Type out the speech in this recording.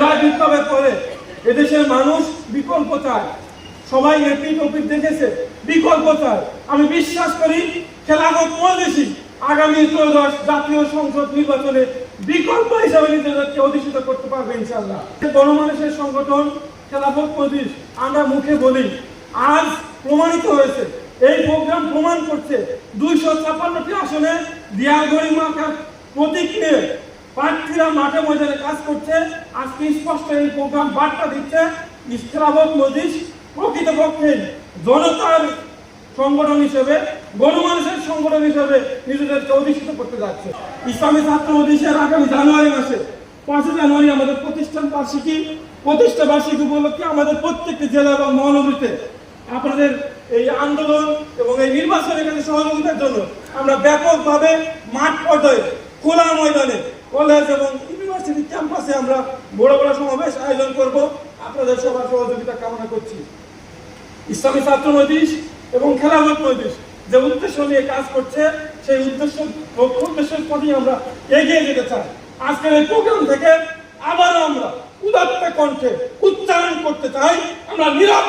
জুলাই বিপ্লবের পরে এদেশের মানুষ বিকল্প চায়, সবাই এপিক ওপিক দেখেছে, বিকল্প চায়। আমি বিশ্বাস করি খেলাফত মজলিসই আগামী ত্রয়োদশ জাতীয় সংসদ নির্বাচনে বিকল্প হিসাবে নিজেদেরকে অধিষ্ঠিত করতে পারবে ইনশাআল্লাহ। গণমানুষের সংগঠন খেলাফত মজলিস আমরা মুখে বলি, আজ প্রমাণিত হয়েছে, এই প্রোগ্রাম প্রমাণ করছে 256টি আসনে দিয়ারগড়ি মার্কার প্রতীক নিয়ে প্রার্থীরা মাঠে ময়দানে কাজ করছে। আজকে স্পষ্ট এই প্রোগ্রাম বার্তা দিচ্ছে খেলাফত মজলিস প্রকৃতপক্ষে জনতার সংগঠন হিসেবে, গণমানুষের সংগঠন হিসেবে নিজেদেরকে অধিষ্ঠিত করতে যাচ্ছে। ইসলামী ছাত্র মজলিসের আগামী জানুয়ারি মাসে 5 জানুয়ারি আমাদের প্রতিষ্ঠা বার্ষিকী উপলক্ষে আমাদের প্রত্যেকটি জেলা এবং মহানগরীতে আপনাদের এই আন্দোলন এবং এই নির্বাচনের কাছে সহযোগিতার জন্য আমরা ব্যাপকভাবে মাঠ পর্যায়ে খোলা ময়দানে কলেজ এবং ইউনিভার্সিটি ক্যাম্পাসে আমরা বড় বড় সমাবেশ আয়োজন করব। আপনাদের সবার সহযোগিতা কামনা করছি। ইসলামী ছাত্র মজলিস এবং খেলাফত মজলিস যে উদ্দেশ্য নিয়ে কাজ করছে, সেই উদ্দেশ্যের প্রতি আমরা এগিয়ে যেতে চাই। আজকের এই প্রোগ্রাম থেকে আবারও আমরা উদাত্ত কণ্ঠে উচ্চারণ করতে চাই, আমরা নীরব